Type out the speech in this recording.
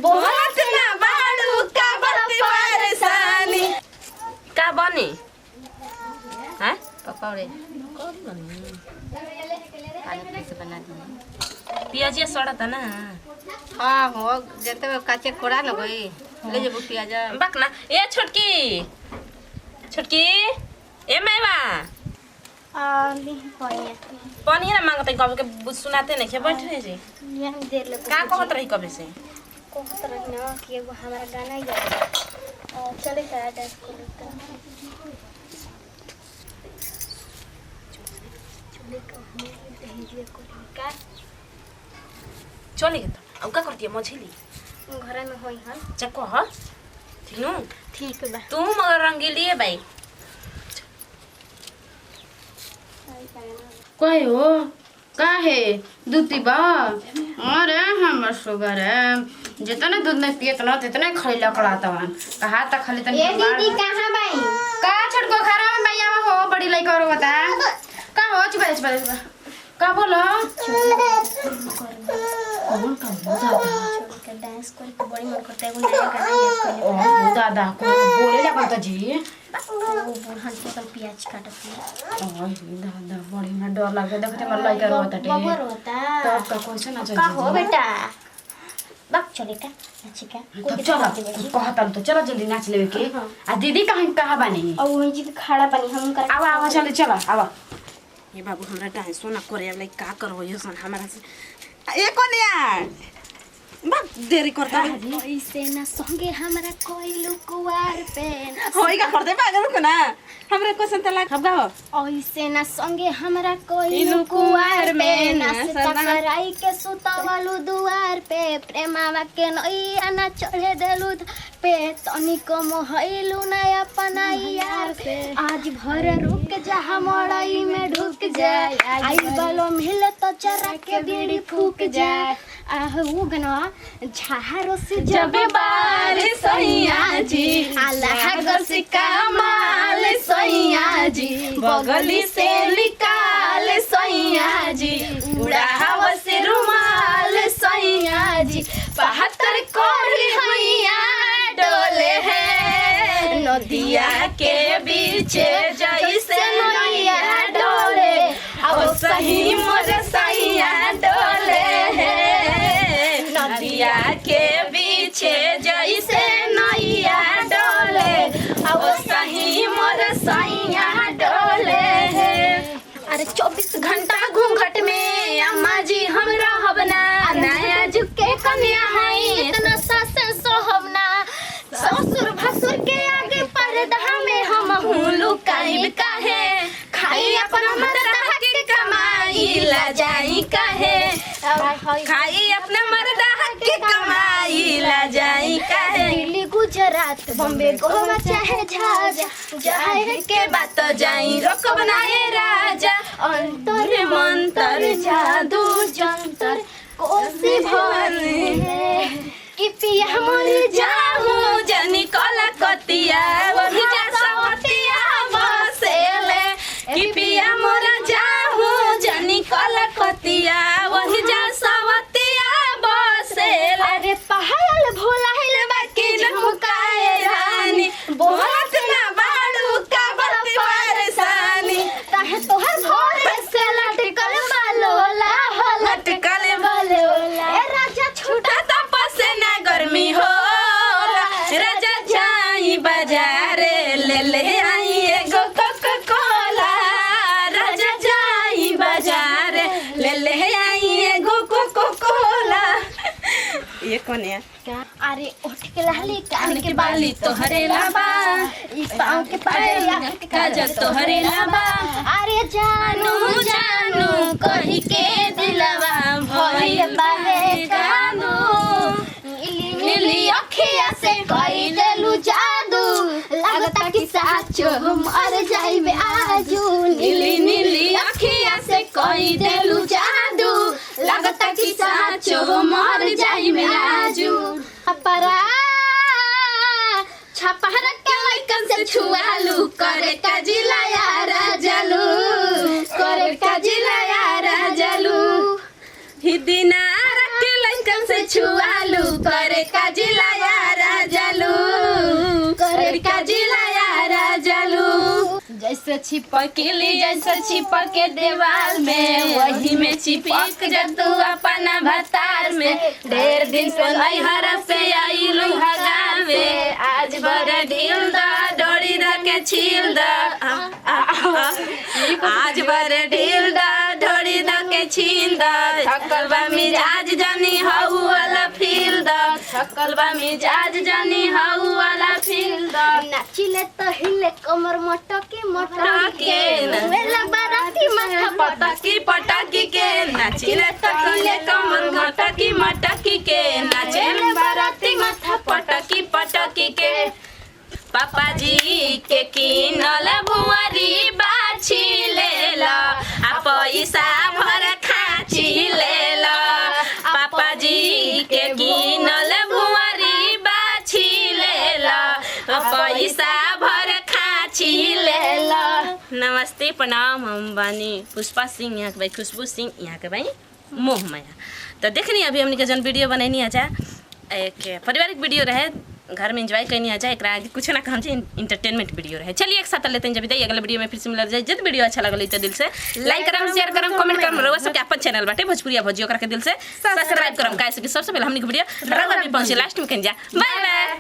बहुत ना बाड़ू का बड़ी परेशानी का बनी हैं पकौड़े कौन बनी पानी से बना दी पियाजिया सड़ता ना हाँ हो जते काचे कोड़ा न गई ले जेबू पियाज बक ना ए छोटकी छोटकी ए मैवा पानी ना मांगते कब के सुनाते नहीं के बैठ रहे जी यहाँ देर ले का कहत रही कब से कहत रही ना कि एगो हमारा गाना याद चले सारा डांस कर लेते चले तो हम दहेजिया का चले तो अब का करती है मछली घर में होई हन चको ह ठीक नु ठीक बा तू मगर रंगीली है भाई कहे हो काहे दूती बा अरे हमर शुगर है जितना दूध नहीं पिए तना तितना खाली लकड़ाता वन कहा तक खाली तन ए दीदी कहां बाई का छटको खरा में भैया हो बड़ी लई करो बता का हो चुप का बोलो कौन का हो दादा का डांस करे के बड़ी मन करता है एगो नया गाना याद कर ले ओ दादा को बोले लगा तो जी वो बुढ़न के कल प्याज काटत है ओए दादा बड़ी ना डर लगे देखते मर लई करो बता बबर होता तब का कैसे ना चल का हो बेटा बक चले का अच्छी का तब चलो कहता तो चलो जल्दी नाच लेवे के आ दीदी कहाँ बानी और वही जी खड़ा बनी हम कर आवा चलो आवा ये बाबू हमरा डांस सोना करे अब का करबो ये सन हमरा से ए कोन यार बक देरी करता ऐसे ना संगे हमरा कोइलू कुवार पे होई का करते पागल को ना हमरा क्वेश्चन त लाग गाओ ऐसे ना संगे हमरा कोइलू कुवार में ना टकराई के सुतावलू दुआर पे प्रेमावा के नैया ना चढ़े देलू पे तनिको मोहइलू ना अपना यार पे आज भर रुक जा हमड़ई में ढुक जाए आई बालो मिल तो चरा के बीड़ी फूक जाए आह वो गना झारो से जब बार सैया जी अल्लाह गसी कमाल सैया जी बगली से निकाल सैया जी उड़ाव से रुमाल सैया जी 72 कोरी हैया डोले है नदिया के बीच जैसे नैया डोले अब सही मोर सैया डोले है नदिया के पीछे जैसे नैया डोले अब सही मोर सैया डोले है अरे 24 घंटा घूंघट में अम्मा जी हम रहब ना नया जुग के कन्या है इतना सास सोहब ना ससुर भसुर के आगे पर्दा में हम लुकाइब काहे खाई अपना मर्दा के कमाई ला जाई काहे खाई अपना मर्दा के कमाई ला जाई काहे दिल्ली गुजरात बॉम्बे गोवा चाहे झाजा जाए के बात जाई रोक बनाए राजा अंतर मंतर जादू जंतर कोसी भरे कि पिया मर जाहू जनी कला कतिया वही जा सवतिया बसेले कि पिया मोरा जाहू जनी कला कतिया वही जा सवतिया बसेले अरे पहाड़ भोला हिल बाकी झुमकाए रानी बहुत ना बाड़ू का बड़ी परेशानी ताहे तोहर भोरे से लटकल बालोला हो लटकल बालोला ए राजा छूटा तपसे ना गर्मी हो राजा जाई बाजारे ले आई एगो कोका कोला राजा जाई बाजारे ले आई एगो कोका कोला ये कौन है अरे उठ के लहली कान के बाली तोहरे लाबा ई पाँव के पायला काजल तोहरे लाबा अरे जानू जानू कही के दिलवा भइल बाहे कानू नीली अखिया से कई देलू जादू लगता कि साचो मर जाइबे आजू नीली नीली अखिया से कई देलू जादू लगता कि साचो मर जाई में आजू अपरा छपहर के लइकन से छुआलू करे का जिला यारा जलू करे का जिला यारा जलू ही दिनार के लइकन से छुआलू करे का जिलाया राजालू करे का जिलाया राजालू जैसे छिपकली जैसे चिपके दीवार में वही में चिपक जतू अपना भतार में ढेर दिन से नैहर से आइलू हगावे आज बड़ा ढील दा डोरी रखे छील दा आज बड़े ढील दा डोरी रखे छील दा थकल बा मिजाज जानी हाउ वाला फील दा थकल बा मिजाज जानी हाउ वाला फील दा नाचिले तो हिले कमर मटकी के वेला बाराती माथा पटकी पटकी के नाचिले तकिले कमर मटकी मटकी के नाचे बाराती माथा पटकी पटकी के पापा जी के किनल बुआरी बाछी लेला आ पैसा भर खाची लेला पापा जी के किनल बुआरी बाछी लेला आ पैसा भर खाची लेला। नमस्ते प्रणाम, हम बानी पुष्पा सिंह, यहाँ के भाई खुशबू सिंह, यहाँ के भाई मोह माया। तो देखनी अभी हमने के जन वीडियो बनैनी आ जा एक पारिवारिक वीडियो रहे, घर में एंजॉय करनी आ जाए, एक आगे कुछ ना कहम इंटरटेनमेंट वीडियो रहे। चलिए एक साथ लेते हैं जब अगले वीडियो में फिर से मिल जाए। जब वीडियो अच्छा लगल तो दिल से लाइक करम, शेयर करम, कमेंट करम, रउआ सबके अपन चैनल बाटे भोजपुरिया भोजियो करके दिल से सब्सक्राइब करम, काहे से कि सबसे पहले हमनी के वीडियो रउआ भी पहुंचे लास्ट में कन जा। Bye by.